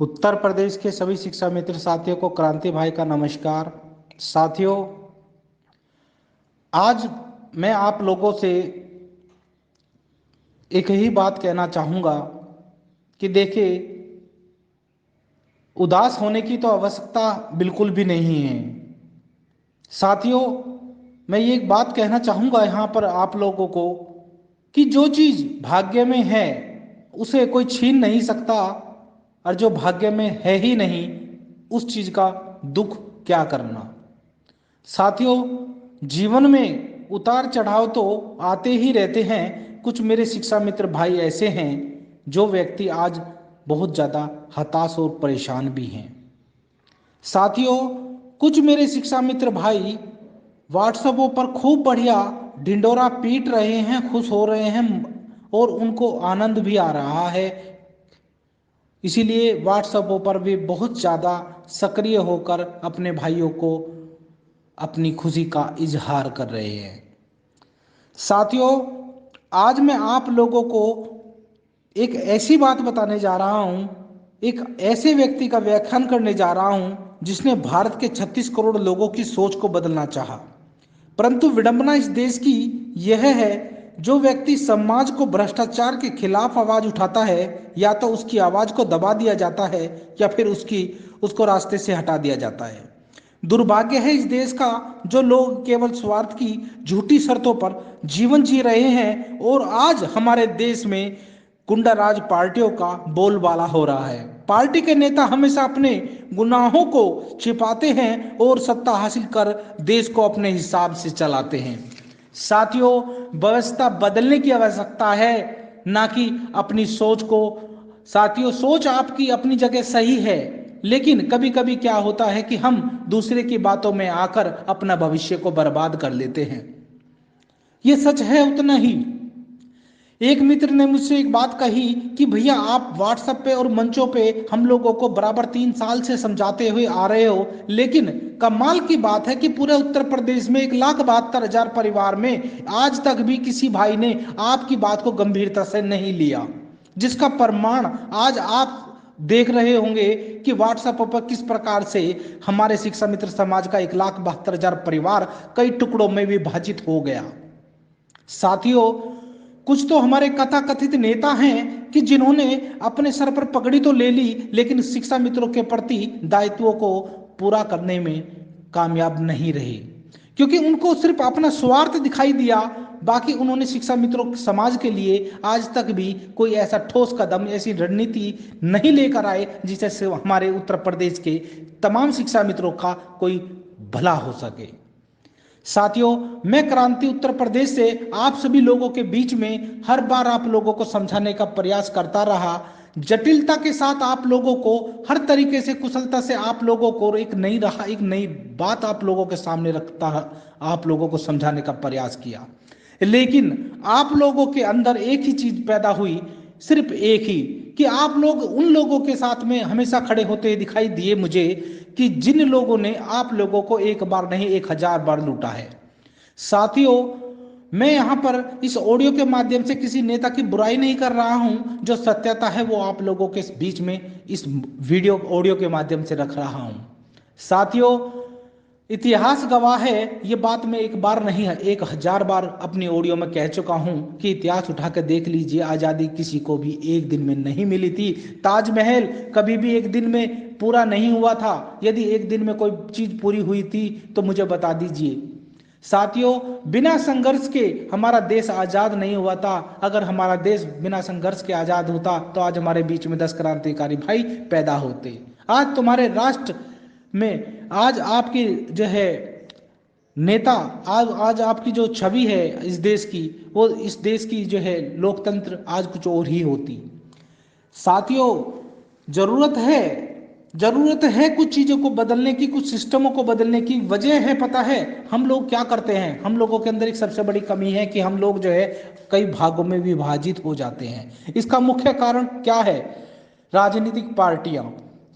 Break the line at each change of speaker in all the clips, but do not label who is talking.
उत्तर प्रदेश के सभी शिक्षा मित्र साथियों को क्रांति भाई का नमस्कार। साथियों, आज मैं आप लोगों से एक ही बात कहना चाहूँगा कि देखिए, उदास होने की तो आवश्यकता बिल्कुल भी नहीं है। साथियों, मैं ये एक बात कहना चाहूँगा यहाँ पर आप लोगों को कि जो चीज़ भाग्य में है उसे कोई छीन नहीं सकता, और जो भाग्य में है ही नहीं उस चीज़ का दुख क्या करना। साथियों, जीवन में उतार चढ़ाव तो आते ही रहते हैं। कुछ मेरे शिक्षा मित्र भाई ऐसे हैं जो व्यक्ति आज बहुत ज़्यादा हताश और परेशान भी हैं। साथियों, कुछ मेरे शिक्षा मित्र भाई व्हाट्सएपों पर खूब बढ़िया ढिंडोरा पीट रहे हैं, खुश हो रहे हैं और उनको आनंद भी आ रहा है। इसीलिए व्हाट्सएपों पर भी बहुत ज़्यादा सक्रिय होकर अपने भाइयों को अपनी खुशी का इजहार कर रहे हैं। साथियों, आज मैं आप लोगों को एक ऐसी बात बताने जा रहा हूं, एक ऐसे व्यक्ति का व्याख्यान करने जा रहा हूं जिसने भारत के 36 करोड़ लोगों की सोच को बदलना चाहा। परंतु विडंबना इस देश की यह है, जो व्यक्ति समाज को भ्रष्टाचार के खिलाफ आवाज उठाता है, या तो उसकी आवाज को दबा दिया जाता है या फिर उसको रास्ते से हटा दिया जाता है। दुर्भाग्य है इस देश का, जो लोग केवल स्वार्थ की झूठी शर्तों पर जीवन जी रहे हैं और आज हमारे देश में गुंडा राज पार्टियों का बोलबाला हो रहा है। पार्टी के नेता हमेशा अपने गुनाहों को छिपाते हैं और सत्ता हासिल कर देश को अपने हिसाब से चलाते हैं। साथियों, व्यवस्था बदलने की आवश्यकता है, ना कि अपनी सोच को। साथियों, सोच आपकी अपनी जगह सही है, लेकिन कभी कभी क्या होता है कि हम दूसरे की बातों में आकर अपना भविष्य को बर्बाद कर लेते हैं। ये सच है उतना ही। एक मित्र ने मुझसे एक बात कही कि भैया, आप व्हाट्सएप पे और मंचों पे हम लोगों को बराबर 3 साल से समझाते हुए आ रहे हो, लेकिन कमाल की बात है कि पूरे उत्तर प्रदेश में 1,72,000 परिवार में आज तक भी किसी भाई ने आपकी बात को गंभीरता से नहीं लिया, जिसका प्रमाण आज आप देख रहे होंगे कि व्हाट्सएप पर किस प्रकार से हमारे शिक्षा मित्र समाज का 1,72,000 परिवार कई टुकड़ों में विभाजित हो गया। साथियों, कुछ तो हमारे कथा कथित नेता हैं कि जिन्होंने अपने सर पर पगड़ी तो ले ली, लेकिन शिक्षा मित्रों के प्रति दायित्वों को पूरा करने में कामयाब नहीं रहे, क्योंकि उनको सिर्फ अपना स्वार्थ दिखाई दिया। बाकी उन्होंने शिक्षा मित्रों समाज के लिए आज तक भी कोई ऐसा ठोस कदम, ऐसी रणनीति नहीं लेकर आए जिससे हमारे उत्तर प्रदेश के तमाम शिक्षा मित्रों का कोई भला हो सके। साथियों, मैं क्रांति उत्तर प्रदेश से आप सभी लोगों के बीच में हर बार आप लोगों को समझाने का प्रयास करता रहा, जटिलता के साथ आप लोगों को हर तरीके से कुशलता से आप लोगों को एक नई बात आप लोगों के सामने रखता, आप लोगों को समझाने का प्रयास किया। लेकिन आप लोगों के अंदर एक ही चीज पैदा हुई, सिर्फ एक ही, कि आप लोग उन लोगों के साथ में हमेशा खड़े होते दिखाई दिए मुझे कि जिन लोगों ने आप लोगों को एक बार नहीं 1,000 बार लूटा है। साथियों, मैं यहां पर इस ऑडियो के माध्यम से किसी नेता की बुराई नहीं कर रहा हूं, जो सत्यता है वो आप लोगों के बीच में इस वीडियो ऑडियो के माध्यम से रख रहा हूं। साथियों, इतिहास गवाह है, ये बात मैं एक बार नहीं है 1,000 बार अपनी ऑडियो में कह चुका हूं कि इतिहास उठा कर देख लीजिए, आज़ादी किसी को भी एक दिन में नहीं मिली थी। ताजमहल कभी भी एक दिन में पूरा नहीं हुआ था। यदि एक दिन में कोई चीज पूरी हुई थी तो मुझे बता दीजिए। साथियों, बिना संघर्ष के हमारा देश आजाद नहीं हुआ था। अगर हमारा देश बिना संघर्ष के आजाद होता तो आज हमारे बीच में 10 क्रांतिकारी भाई पैदा होते। आज तुम्हारे राष्ट्र में, आज आपकी जो है नेता, आज आपकी जो छवि है इस देश की, वो इस देश की जो है लोकतंत्र आज कुछ और ही होती। साथियों, जरूरत है कुछ चीजों को बदलने की, कुछ सिस्टमों को बदलने की। वजह है, पता है हम लोग क्या करते हैं? हम लोगों के अंदर एक सबसे बड़ी कमी है कि हम लोग जो है कई भागों में विभाजित हो जाते हैं। इसका मुख्य कारण क्या है? राजनीतिक पार्टियां।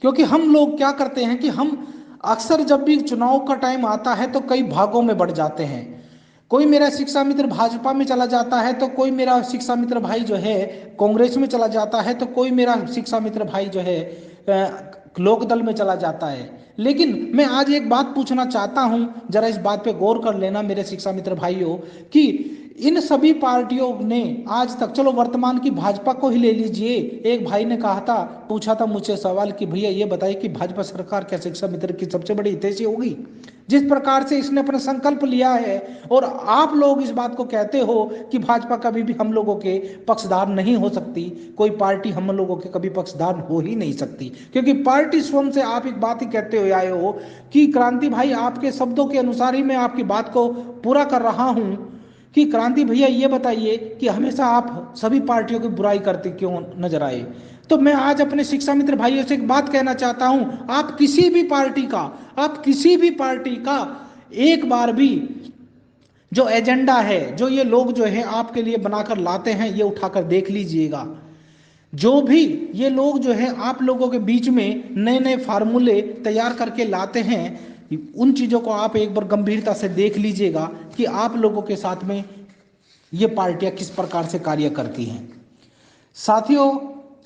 क्योंकि हम लोग क्या करते हैं कि हम अक्सर जब भी चुनाव का टाइम आता है तो कई भागों में बढ़ जाते हैं। कोई मेरा शिक्षा मित्र भाजपा में चला जाता है, तो कोई मेरा शिक्षा मित्र भाई जो है कांग्रेस में चला जाता है, तो कोई मेरा शिक्षा मित्र भाई जो है लोकदल में चला जाता है। लेकिन मैं आज एक बात पूछना चाहता हूं, जरा इस बात पे गौर कर लेना मेरे शिक्षा मित्र भाइयों, कि इन सभी पार्टियों ने आज तक, चलो वर्तमान की भाजपा को ही ले लीजिए, एक भाई ने कहा था, पूछा था मुझसे सवाल कि भैया ये बताइए कि भाजपा सरकार क्या शिक्षा मित्र की सबसे बड़ी हितैषी होगी? जिस प्रकार से इसने अपना संकल्प लिया है, और आप लोग इस बात को कहते हो कि भाजपा कभी भी हम लोगों के पक्षधार नहीं हो सकती, कोई पार्टी हम लोगों के कभी पक्षधार हो ही नहीं सकती, क्योंकि पार्टी स्वयं से आप एक बात ही कहते हुए आए हो कि क्रांति भाई, आपके शब्दों के अनुसार ही मैं आपकी बात को पूरा कर रहा हूं कि क्रांति भैया ये बताइए कि हमेशा आप सभी पार्टियों की बुराई करते क्यों नजर आए? तो मैं आज अपने शिक्षा मित्र भाइयों से एक बात कहना चाहता हूं, आप किसी भी पार्टी का एक बार भी जो एजेंडा है, जो ये लोग जो है आपके लिए बनाकर लाते हैं, ये उठाकर देख लीजिएगा। जो भी ये लोग जो है आप लोगों के बीच में नए नए फार्मूले तैयार करके लाते हैं, उन चीजों को आप एक बार गंभीरता से देख लीजिएगा कि आप लोगों के साथ में ये पार्टियां किस प्रकार से कार्य करती हैं। साथियों,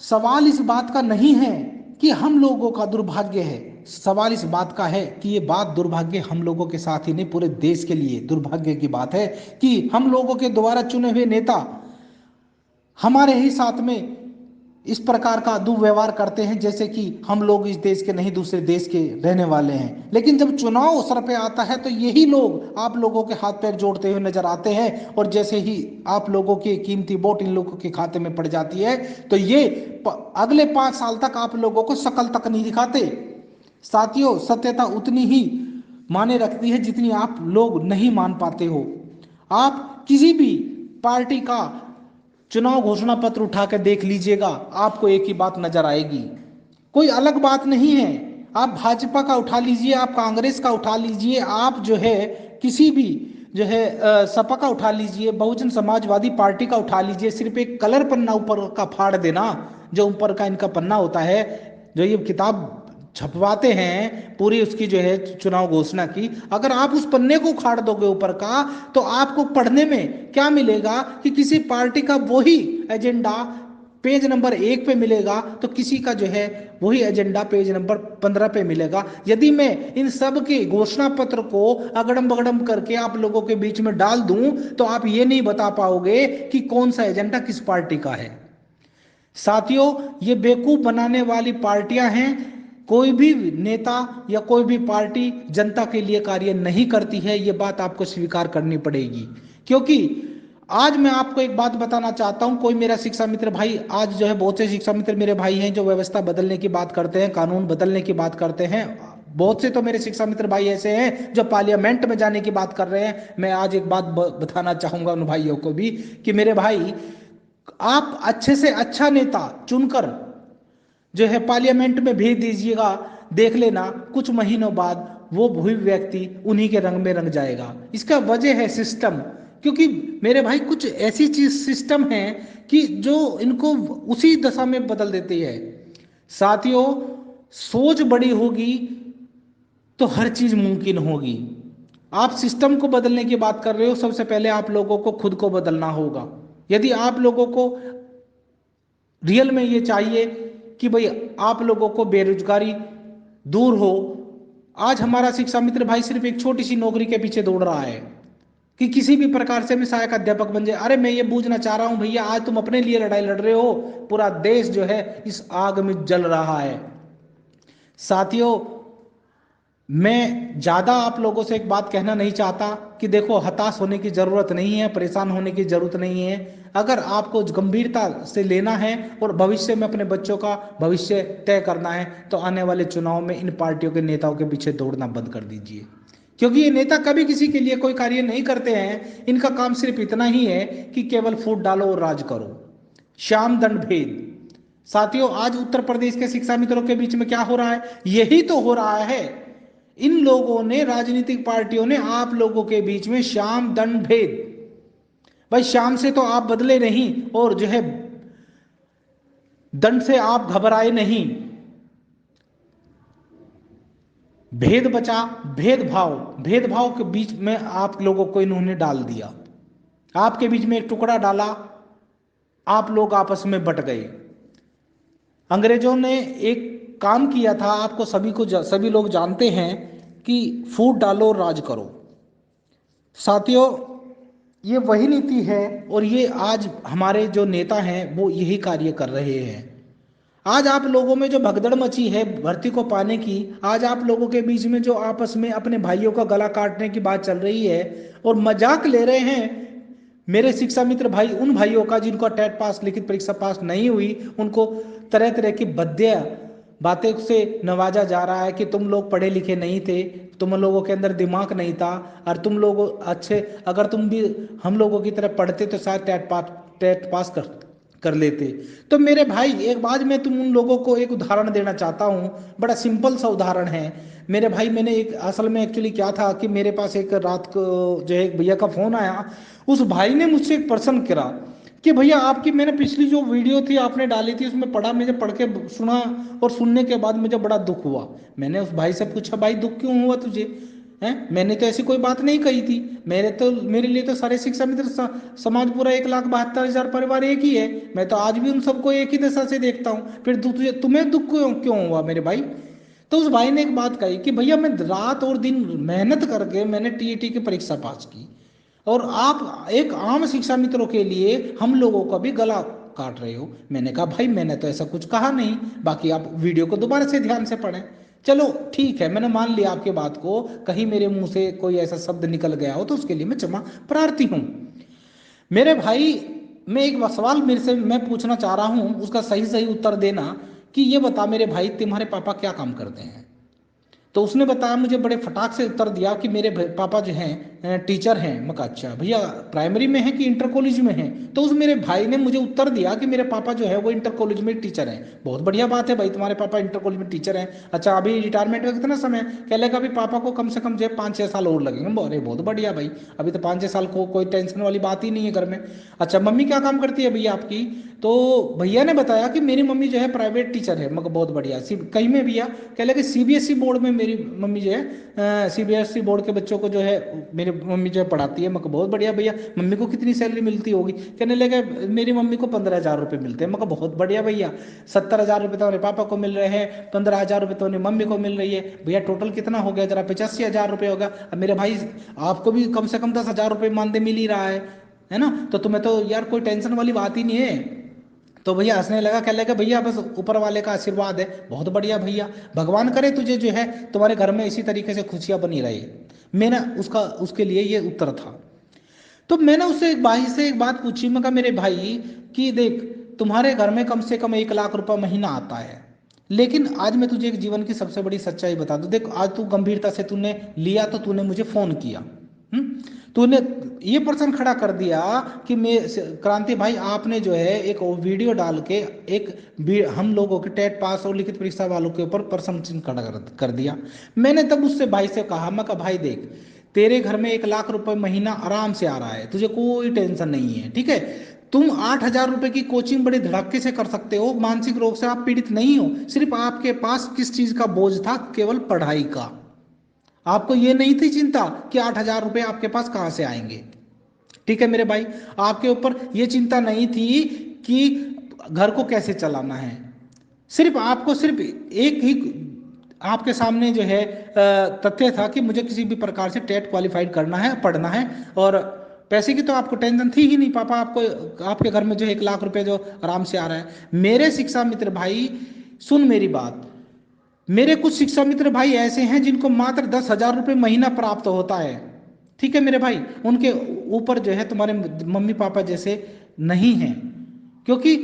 सवाल इस बात का नहीं है कि हम लोगों का दुर्भाग्य है, सवाल इस बात का है कि ये बात दुर्भाग्य हम लोगों के साथ ही नहीं, पूरे देश के लिए दुर्भाग्य की बात है कि हम लोगों के द्वारा चुने हुए नेता हमारे ही साथ में इस प्रकार का दुर्व्यवहार करते हैं, जैसे कि हम लोग इस देश के नहीं दूसरे देश के रहने वाले हैं। लेकिन जब चुनाव सर पे आता है तो यही लोग आप लोगों के हाथ पैर जोड़ते हुए नजर आते हैं, और जैसे ही आप लोगों की कीमती वोट इन लोगों के खाते में पड़ जाती है तो ये अगले 5 साल तक आप लोगों को शकल तक नहीं दिखाते। साथियों, सत्यता उतनी ही माने रखती है जितनी आप लोग नहीं मान पाते हो। आप किसी भी पार्टी का चुनाव घोषणा पत्र उठा कर देख लीजिएगा, आपको एक ही बात नजर आएगी, कोई अलग बात नहीं है। आप भाजपा का उठा लीजिए, आप कांग्रेस का उठा लीजिए, आप जो है किसी भी जो है सपा का उठा लीजिए, बहुजन समाजवादी पार्टी का उठा लीजिए, सिर्फ एक कलर पन्ना ऊपर का फाड़ देना, जो ऊपर का इनका पन्ना होता है, जो ये किताब छपवाते हैं पूरी उसकी जो है चुनाव घोषणा की, अगर आप उस पन्ने को उखाड़ दोगे ऊपर का, तो आपको पढ़ने में क्या मिलेगा कि किसी पार्टी का वही एजेंडा पेज नंबर 1 पे मिलेगा, तो किसी का जो है वही एजेंडा पेज नंबर 15 पे मिलेगा। यदि मैं इन सब के घोषणा पत्र को अगड़म बगड़म करके आप लोगों के बीच में डाल दूं, तो आप ये नहीं बता पाओगे कि कौन सा एजेंडा किस पार्टी का है। साथियों, ये बेवकूफ बनाने वाली पार्टियां हैं। कोई भी नेता या कोई भी पार्टी जनता के लिए कार्य नहीं करती है, ये बात आपको स्वीकार करनी पड़ेगी। क्योंकि आज मैं आपको एक बात बताना चाहता हूं, कोई मेरा शिक्षा मित्र भाई, आज जो है बहुत से शिक्षा मित्र मेरे भाई हैं जो व्यवस्था बदलने की बात करते हैं, कानून बदलने की बात करते हैं। बहुत से तो मेरे शिक्षा मित्र भाई ऐसे हैं जो पार्लियामेंट में जाने की बात कर रहे हैं। मैं आज एक बात बताना चाहूंगा उन भाइयों को भी कि मेरे भाई, आप अच्छे से अच्छा नेता चुनकर जो है पार्लियामेंट में भेज दीजिएगा, देख लेना कुछ महीनों बाद वो वही व्यक्ति उन्हीं के रंग में रंग जाएगा। इसका वजह है सिस्टम, क्योंकि मेरे भाई कुछ ऐसी चीज सिस्टम है कि जो इनको उसी दशा में बदल देती है। साथियों, सोच बड़ी होगी तो हर चीज मुमकिन होगी। आप सिस्टम को बदलने की बात कर रहे हो, सबसे पहले आप लोगों को खुद को बदलना होगा। यदि आप लोगों को रियल में ये चाहिए कि भाई आप लोगों को बेरोजगारी दूर हो, आज हमारा शिक्षा मित्र भाई सिर्फ एक छोटी सी नौकरी के पीछे दौड़ रहा है कि किसी भी प्रकार से मैं सहायक अध्यापक बन जाए। अरे मैं ये पूछना चाह रहा हूं भैया, आज तुम अपने लिए लड़ाई लड़ रहे हो, पूरा देश जो है इस आग में जल रहा है। साथियों, मैं ज्यादा आप लोगों से एक बात कहना नहीं चाहता कि देखो, हताश होने की जरूरत नहीं है, परेशान होने की जरूरत नहीं है। अगर आपको गंभीरता से लेना है और भविष्य में अपने बच्चों का भविष्य तय करना है, तो आने वाले चुनाव में इन पार्टियों के नेताओं के पीछे दौड़ना बंद कर दीजिए, क्योंकि ये नेता कभी किसी के लिए कोई कार्य नहीं करते हैं। इनका काम सिर्फ इतना ही है कि केवल फूट डालो और राज करो, श्याम दंड भेद। साथियों, आज उत्तर प्रदेश के शिक्षा मित्रों के बीच में क्या हो रहा है? यही तो हो रहा है। इन लोगों ने, राजनीतिक पार्टियों ने आप लोगों के बीच में श्याम दंड भेद, भाई श्याम से तो आप बदले नहीं, और जो है दंड से आप घबराए नहीं। भेद बचा, भेदभाव के बीच में आप लोगों को इन्होंने डाल दिया, आपके बीच में एक टुकड़ा डाला, आप लोग आपस में बट गए। अंग्रेजों ने एक काम किया था, आपको सभी लोग जानते हैं कि फूट डालो और राज करो। साथियों, ये वही नीति है और ये आज हमारे जो नेता हैं वो यही कार्य कर रहे हैं। आज आप लोगों में जो भगदड़ मची है भर्ती को पाने की, आज आप लोगों के बीच में जो आपस में अपने भाइयों का गला काटने की बात चल रही है और मजाक ले रहे हैं मेरे शिक्षा मित्र भाई, उन भाइयों का जिनको टेट पास लिखित परीक्षा पास नहीं हुई, उनको तरह तरह की भद्दे बातें से नवाजा जा रहा है कि तुम लोग पढ़े लिखे नहीं थे, तुम लोगों के अंदर दिमाग नहीं था, और तुम लोग अच्छे, अगर तुम भी हम लोगों की तरह पढ़ते तो शायद टेट पास कर लेते। तो मेरे भाई एक बात मैं तुम उन लोगों को एक उदाहरण देना चाहता हूँ, बड़ा सिंपल सा उदाहरण है मेरे भाई। मैंने एक असल में एक्चुअली क्या था कि मेरे पास एक रात को जो है एक भैया का फोन आया। उस भाई ने मुझसे एक प्रश्न करा कि भैया आपकी मैंने पिछली जो वीडियो थी आपने डाली थी उसमें पढ़ा, मुझे पढ़ के सुना और सुनने के बाद मुझे बड़ा दुख हुआ। मैंने उस भाई से पूछा भाई दुख क्यों हुआ तुझे? हैं, मैंने तो ऐसी कोई बात नहीं कही थी। मेरे लिए तो सारे शिक्षा मित्र समाज पूरा 1,72,000 परिवार एक ही है। मैं तो आज भी उन सबको एक ही दशा से देखता हूँ, फिर तुझे तुम्हें दुख क्यों हुआ मेरे भाई? तो उस भाई ने एक बात कही कि भैया मैं रात और दिन मेहनत करके मैंने टीईटी की परीक्षा पास की, और आप एक आम शिक्षा मित्रों के लिए हम लोगों का भी गला काट रहे हो। मैंने कहा भाई मैंने तो ऐसा कुछ कहा नहीं, बाकी आप वीडियो को दोबारा से ध्यान से पढ़ें। चलो ठीक है, मैंने मान लिया आपके बात को, कहीं मेरे मुंह से कोई ऐसा शब्द निकल गया हो तो उसके लिए मैं क्षमा प्रार्थी हूं। मेरे भाई, मैं एक सवाल मेरे से मैं पूछना चाह रहा हूं, उसका सही सही उत्तर देना कि ये बता मेरे भाई तुम्हारे पापा क्या काम करते हैं? तो उसने बताया, मुझे बड़े फटाक से उत्तर दिया कि मेरे पापा जो हैं टीचर हैं। मैं कहा अच्छा भैया, प्राइमरी में है कि इंटर कॉलेज में है? तो उस मेरे भाई ने मुझे उत्तर दिया कि मेरे पापा जो है वो इंटर कॉलेज में टीचर हैं। बहुत बढ़िया बात है भाई, तुम्हारे पापा इंटर कॉलेज में टीचर हैं। अच्छा अभी रिटायरमेंट में कितना समय? कह लेगा अभी पापा को कम से कम जो है 5-6 साल और लगेंगे। अरे बहुत बढ़िया भाई, अभी तो 5-6 साल को कोई टेंशन वाली बात ही नहीं है घर में। अच्छा मम्मी क्या काम करती है भैया आपकी? तो भैया ने बताया कि मेरी मम्मी जो है प्राइवेट टीचर है। मगर बहुत बढ़िया, कहीं में भैया? कह लगे सीबीएसई बोर्ड में मेरी मम्मी जो है सीबीएसई बोर्ड के बच्चों को जो है मेरी मम्मी जो है पढ़ाती है। मगर बहुत बढ़िया भैया, मम्मी को कितनी सैलरी मिलती होगी? कहने लगे मेरी मम्मी को 15,000 रुपये मिलते हैं। मगर बहुत बढ़िया भैया, 70,000 रुपये तो मेरे पापा को मिल रहे हैं, 15,000 रुपये तो मेरी मम्मी को मिल रही है। भैया टोटल कितना हो गया जरा? 85,000 रुपये होगा। अब मेरे भाई आपको भी कम से कम 10,000 रुपये मानदेय मिल ही रहा है ना? तो तुम्हें तो यार कोई टेंशन वाली बात ही नहीं है। तो भैया हंसने लगा, कह लगा भैया बस ऊपर वाले का आशीर्वाद है। बहुत बढ़िया भैया, भगवान करे तुझे जो है तुम्हारे घर में इसी तरीके से खुशियां बनी रही। मेरा उसके लिए ये उत्तर था। तो मैंने उससे एक भाई से एक बात पूछी, मैं कहा मेरे भाई कि देख, तुम्हारे घर में कम से कम 1 लाख रुपया महीना आता है, लेकिन आज मैं तुझे एक जीवन की सबसे बड़ी सच्चाई बता दूं। देख आज तू गंभीरता से तूने लिया तो तूने मुझे फोन किया, तूने ये प्रश्न खड़ा कर दिया कि मैं क्रांति भाई आपने जो है एक वीडियो डाल के हम लोगों के टेट पास और लिखित परीक्षा वालों के ऊपर प्रश्न चिन्ह खड़ा कर दिया। मैंने तब उससे भाई से कहा, मैं कहा भाई देख, तेरे घर में 1 लाख रुपए महीना आराम से आ रहा है, तुझे कोई टेंशन नहीं है, ठीक है? तुम 8,000 रुपए की कोचिंग बड़े धड़ाके से कर सकते हो, मानसिक रोग से आप पीड़ित नहीं हो। सिर्फ आपके पास किस चीज का बोझ था? केवल पढ़ाई का। आपको ये नहीं थी चिंता कि 8,000 रुपए आपके पास कहां से आएंगे, ठीक है मेरे भाई? आपके ऊपर ये चिंता नहीं थी कि घर को कैसे चलाना है। सिर्फ आपको सिर्फ एक ही आपके सामने जो है तथ्य था कि मुझे किसी भी प्रकार से टेट क्वालिफाइड करना है, पढ़ना है, और पैसे की तो आपको टेंशन थी ही नहीं। पापा आपको आपके घर में जो 1 लाख रुपए जो आराम से आ रहा है। मेरे शिक्षा मित्र भाई सुन मेरी बात, मेरे कुछ शिक्षा मित्र भाई ऐसे हैं जिनको मात्र 10,000 रुपये महीना प्राप्त होता है, ठीक है मेरे भाई? उनके ऊपर जो है तुम्हारे मम्मी पापा जैसे नहीं हैं, क्योंकि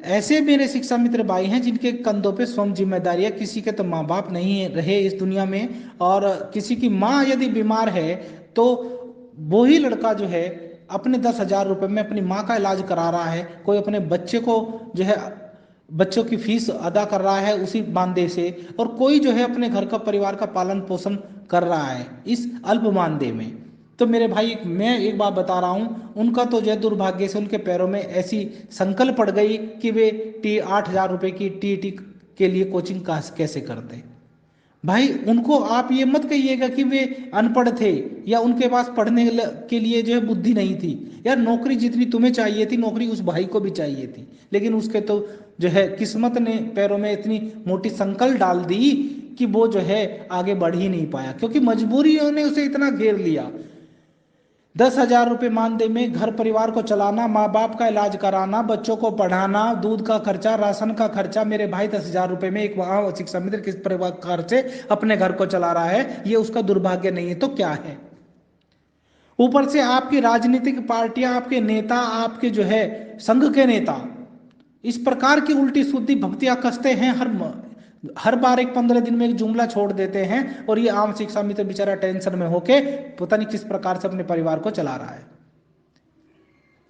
ऐसे मेरे शिक्षा मित्र भाई हैं जिनके कंधों पे स्वयं जिम्मेदारियां, किसी के तो माँ बाप नहीं रहे इस दुनिया में, और किसी की माँ यदि बीमार है तो वो ही लड़का जो है अपने 10,000 रुपये में अपनी माँ का इलाज करा रहा है। कोई अपने बच्चे को जो है बच्चों की फीस अदा कर रहा है उसी मानदेय से, और कोई जो है अपने घर का परिवार का पालन पोषण कर रहा है इस अल्प मानदेय में। तो मेरे भाई मैं एक बात बता रहा हूँ, उनका तो जो है दुर्भाग्य से उनके पैरों में ऐसी संकल्प पड़ गई कि वे 8,000 रुपये की टीईटी के लिए कोचिंग कैसे करते। भाई उनको आप ये मत कहिएगा कि वे अनपढ़ थे या उनके पास पढ़ने के लिए जो है बुद्धि नहीं थी। यार नौकरी जितनी तुम्हें चाहिए थी नौकरी उस भाई को भी चाहिए थी, लेकिन उसके तो जो है किस्मत ने पैरों में इतनी मोटी संकल डाल दी कि वो जो है आगे बढ़ ही नहीं पाया, क्योंकि मजबूरियों ने उसे इतना घेर लिया। 10,000 रुपये मानदेय में घर परिवार को चलाना, माँ बाप का इलाज कराना, बच्चों को पढ़ाना, दूध का खर्चा, राशन का खर्चा। मेरे भाई 10,000 रुपये में एक वहां शिक्षा मित्र किस प्रकार से अपने घर को चला रहा है, ये उसका दुर्भाग्य नहीं है तो क्या है। ऊपर से आपकी राजनीतिक पार्टियां, आपके नेता, आपके जो है संघ के नेता इस प्रकार की उल्टी सुद्दी भक्तियां कसते हैं, हर बार एक 15 दिन में एक जुमला छोड़ देते हैं, और ये आम शिक्षा मित्र बेचारा टेंशन में होके पता नहीं किस प्रकार से अपने परिवार को चला रहा है।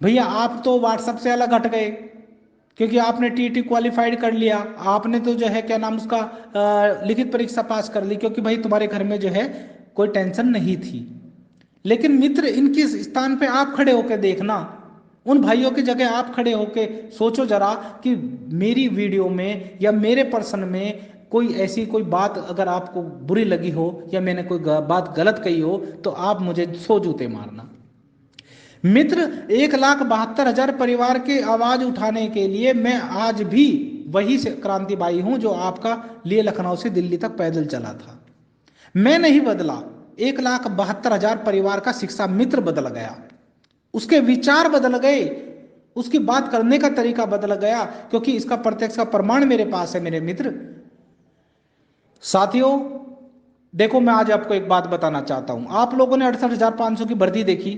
भैया आप तो व्हाट्सएप से अलग हट गए, क्योंकि आपने टीटी क्वालिफाइड कर लिया, आपने तो जो है क्या नाम उसका लिखित परीक्षा पास कर ली, क्योंकि भाई तुम्हारे घर में जो है कोई टेंशन नहीं थी। लेकिन मित्र इनके स्थान पे आप खड़े होकर देखना, उन भाइयों की जगह आप खड़े होकर सोचो जरा कि मेरी वीडियो में या मेरे पर्सन में कोई ऐसी कोई बात अगर आपको बुरी लगी हो या मैंने कोई बात गलत कही हो तो आप मुझे 100 जूते मारना। मित्र 1,72,000 परिवार की आवाज उठाने के लिए मैं आज भी वही से क्रांति बाई हूं जो आपका लिए लखनऊ से दिल्ली तक पैदल चला था। मैं नहीं बदला, 1,72,000 परिवार का शिक्षा मित्र बदल गया, उसके विचार बदल गए, उसकी बात करने का तरीका बदल गया, क्योंकि इसका प्रत्यक्ष का प्रमाण मेरे पास है मेरे मित्र। साथियों देखो मैं आज आपको एक बात बताना चाहता हूं, आप लोगों ने 68,500 की भर्ती देखी।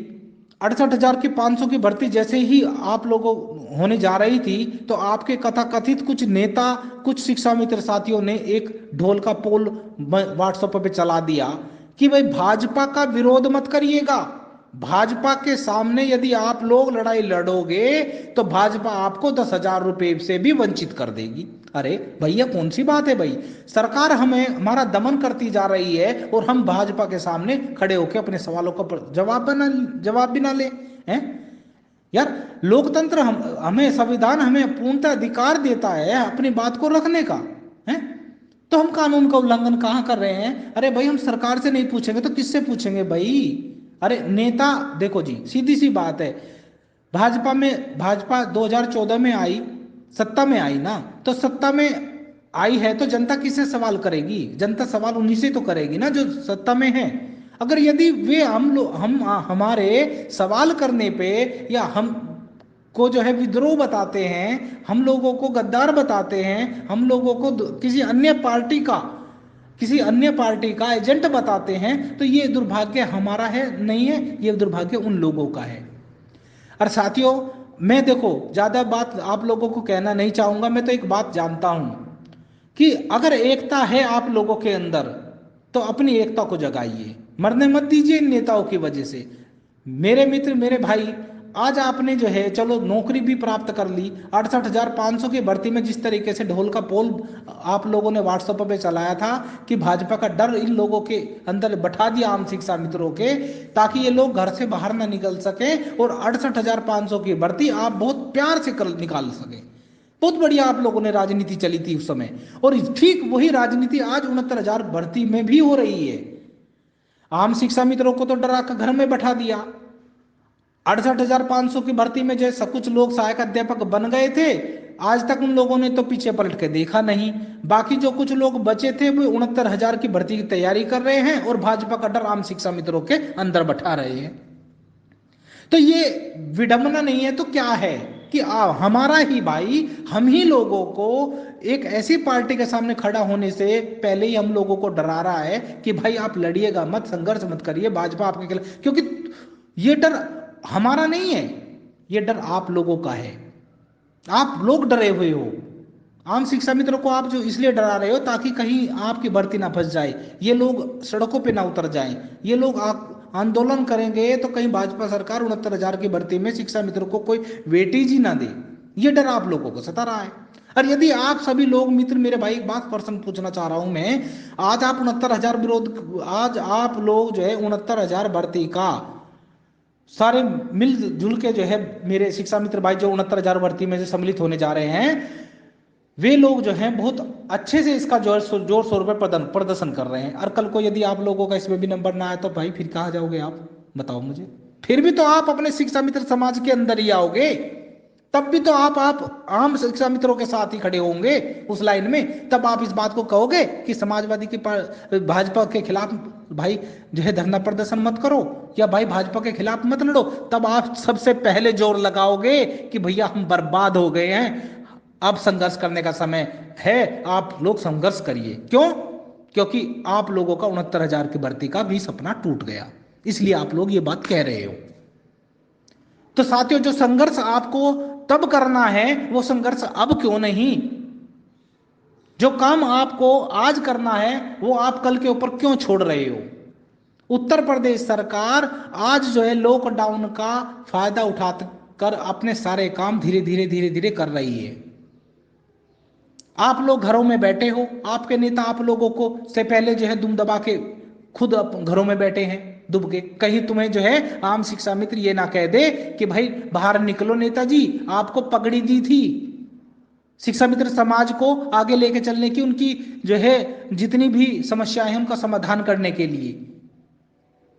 68,500 की भर्ती जैसे ही आप लोगों होने जा रही थी तो आपके कथाकथित कुछ नेता, कुछ शिक्षा मित्र साथियों ने एक ढोल का पोल व्हाट्सएप पे चला दिया कि भाई भाजपा का विरोध मत करिएगा, भाजपा के सामने यदि आप लोग लड़ाई लड़ोगे तो भाजपा आपको 10,000 रुपये से भी वंचित कर देगी। अरे भैया कौन सी बात है भाई, सरकार हमें हमारा दमन करती जा रही है और हम भाजपा के सामने खड़े होकर अपने सवालों का जवाब भी ना ले हैं। यार लोकतंत्र हमें संविधान हमें पूर्णतः अधिकार देता है अपनी बात को रखने का है, तो हम कानून का उल्लंघन कहां कर रहे हैं। अरे भाई हम सरकार से नहीं पूछेंगे तो किससे पूछेंगे भाई। अरे नेता देखो जी सीधी सी बात है, भाजपा 2014 में आई, सत्ता में आई ना, तो सत्ता में आई है तो जनता किससे सवाल करेगी, जनता सवाल उन्हीं से तो करेगी ना जो सत्ता में है। अगर यदि वे हम हमारे सवाल करने पे या हम को जो है विद्रोह बताते हैं, हम लोगों को गद्दार बताते हैं, हम लोगों को किसी अन्य पार्टी का एजेंट बताते हैं, तो ये दुर्भाग्य हमारा है नहीं है, ये दुर्भाग्य उन लोगों का है। और साथियों मैं देखो ज्यादा बात आप लोगों को कहना नहीं चाहूंगा, मैं तो एक बात जानता हूं कि अगर एकता है आप लोगों के अंदर तो अपनी एकता को जगाइए, मरने मत दीजिए इन नेताओं की वजह से। मेरे मित्र मेरे भाई आज आपने जो है चलो नौकरी भी प्राप्त कर ली, 68,500 की भर्ती में जिस तरीके से ढोल का पोल आप लोगों ने व्हाट्सएप पे चलाया था कि भाजपा का डर इन लोगों के अंदर बैठा दिया आम शिक्षा मित्रों के, ताकि ये लोग घर से बाहर ना निकल सके और 68,500 की भर्ती आप बहुत प्यार से निकाल सके। बहुत बढ़िया आप लोगों ने राजनीति चली थी उस समय, और ठीक वही राजनीति आज 69,000 भर्ती में भी हो रही है। आम शिक्षा मित्रों को तो डरा कर घर में बैठा दिया। 68,500 की भर्ती में जैसा कुछ लोग सहायक अध्यापक बन गए थे, आज तक उन लोगों ने तो पीछे पलट के देखा नहीं। बाकी जो कुछ लोग बचे थे वो 69,000 की भर्ती की तैयारी कर रहे हैं और भाजपा का डर आम शिक्षा मित्रों के अंदर बैठा रहे हैं। तो ये विडंबना नहीं है तो क्या है कि हमारा ही भाई, हम ही लोगों को एक ऐसी पार्टी के सामने खड़ा होने से पहले ही हम लोगों को डरा रहा है कि भाई आप लड़िएगा मत, संघर्ष मत करिए, भाजपा आपके खिलाफ। क्योंकि ये डर हमारा नहीं है, ये डर आप लोगों का है, आप लोग डरे हुए हो। आम शिक्षा मित्रों को आप जो इसलिए डरा रहे हो ताकि कहीं आपकी भर्ती ना फंस जाए, ये लोग सड़कों पे ना उतर जाएं, ये लोग आंदोलन करेंगे तो कहीं भाजपा सरकार 69,000 की भर्ती में शिक्षा मित्रों को कोई वेटेज ही ना दे, ये डर आप लोगों को सता रहा है। और यदि आप सभी लोग मित्र मेरे भाई एक बात पर्सन पूछना चाह रहा हूं मैं, आज आप 69,000 आज आप लोग जो है 69,000 भर्ती का सारे मिलजुल के जो है मेरे शिक्षा मित्र भाई जो 69,000 भर्ती में से सम्मिलित होने जा रहे हैं, वे लोग जो हैं बहुत अच्छे से इसका जोर शोर पे प्रदर्शन कर रहे हैं। और कल को यदि आप लोगों का इसमें भी नंबर ना आए तो भाई फिर कहाँ जाओगे आप, बताओ मुझे। फिर भी तो आप अपने शिक्षा मित्र समाज के अंदर ही आओगे, तब भी तो आप आम शिक्षा मित्रों के साथ ही खड़े होंगे उस लाइन में। तब आप इस बात को कहोगे कि समाजवादी की भाजपा के खिलाफ भाई जो है धरना प्रदर्शन मत करो, या भाई भाजपा के खिलाफ मत लड़ो। तब आप सबसे पहले जोर लगाओगे कि भैया हम बर्बाद हो गए हैं, अब संघर्ष करने का समय है, आप लोग संघर्ष करिए। क्यों? क्योंकि आप लोगों का 69,000 की भर्ती का भी सपना टूट गया, इसलिए आप लोग ये बात कह रहे हो। तो साथियों, जो संघर्ष आपको तब करना है वो संघर्ष अब क्यों नहीं? जो काम आपको आज करना है वो आप कल के ऊपर क्यों छोड़ रहे हो? उत्तर प्रदेश सरकार आज जो है लॉकडाउन का फायदा उठाकर अपने सारे काम धीरे धीरे धीरे धीरे कर रही है। आप लोग घरों में बैठे हो, आपके नेता आप लोगों को से पहले जो है दुम दबा के खुद घरों में बैठे हैं दुब के। कहीं तुम्हें जो है आम शिक्षा मित्र ये ना कह दे कि भाई बाहर निकलो, नेताजी आपको पगड़ी दी थी शिक्षा मित्र समाज को आगे लेके चलने की, उनकी जो है जितनी भी समस्याएं हैं उनका समाधान करने के लिए।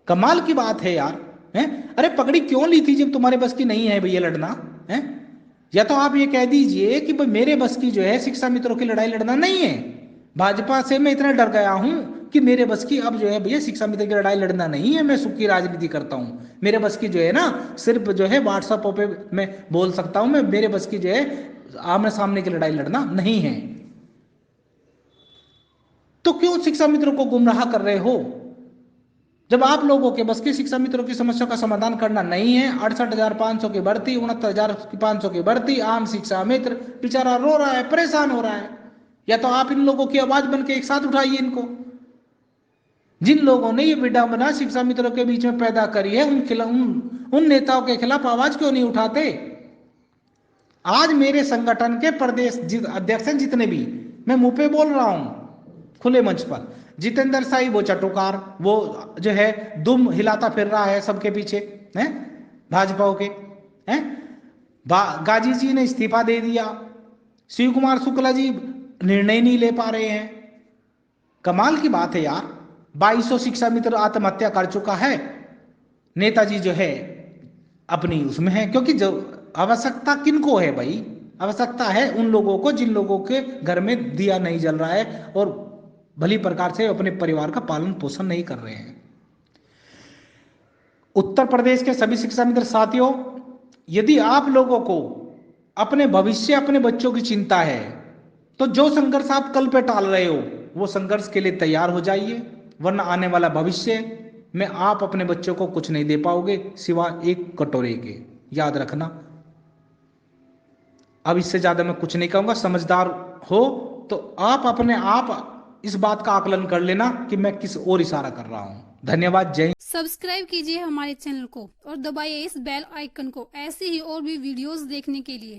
कमाल की बात है यार, हैं? अरे पगड़ी क्यों ली थी जब तुम्हारे बस की नहीं है भैया लड़ना, हैं? या तो आप ये कह दीजिए कि भाई मेरे बस की जो है शिक्षा मित्रों की लड़ाई लड़ना नहीं है, भाजपा से मैं इतना डर गया हूं कि मेरे बस की अब जो है भैया शिक्षा मित्र की लड़ाई लड़ना नहीं है, मैं सुख की राजनीति करता हूं। मेरे बस की जो है ना सिर्फ जो है व्हाट्सएप पे मैं बोल सकता हूं, मैं मेरे बस की जो है आमने सामने की लड़ाई लड़ना नहीं है। तो क्यों शिक्षा मित्रों को गुमराह कर रहे हो? जब आप लोगों के बस की शिक्षा मित्रों की समस्या का समाधान करना नहीं है, 68,500 की भर्ती, 69,500 की भर्ती, आम शिक्षा मित्र बेचारा रो रहा है, परेशान हो रहा है। या तो आप इन लोगों की आवाज बन के एक साथ उठाइए इनको। जिन लोगों ने ये विडंबना शिक्षा मित्रों के बीच में पैदा करी है उन नेताओं के खिलाफ आवाज क्यों नहीं उठाते? आज मेरे संगठन के प्रदेश अध्यक्ष हैं जितने भी, मैं मुंह पे बोल रहा हूं खुले मंच पर, जितेंद्र साई वो चटुकार, वो जो है दुम हिलाता फिर रहा है सबके पीछे, हैं भाजपा के, हैं गाजी जी ने इस्तीफा दे दिया, शिव कुमार शुक्ला जी निर्णय नहीं ले पा रहे हैं। कमाल की बात है यार, 2200 शिक्षा मित्र आत्महत्या कर चुका है, नेताजी जो है अपनी उसमें है। क्योंकि जो आवश्यकता किनको है भाई? आवश्यकता है उन लोगों को जिन लोगों के घर में दिया नहीं जल रहा है और भली प्रकार से अपने परिवार का पालन पोषण नहीं कर रहे हैं। उत्तर प्रदेश के सभी शिक्षा मित्र साथियों, यदि आप लोगों को अपने भविष्य अपने बच्चों की चिंता है तो जो संघर्ष आप कल पे टाल रहे हो वो संघर्ष के लिए तैयार हो जाइए, वरना आने वाला भविष्य में आप अपने बच्चों को कुछ नहीं दे पाओगे सिवाय एक कटोरे के। याद रखना। अब इससे ज्यादा मैं कुछ नहीं कहूंगा। समझदार हो तो आप अपने आप इस बात का आकलन कर लेना कि मैं किस ओर इशारा कर रहा हूं। धन्यवाद। जय हिंद।
सब्सक्राइब कीजिए हमारे चैनल को और दबाइए इस बेल आइकन को ऐसी ही और भी वीडियोस देखने के लिए।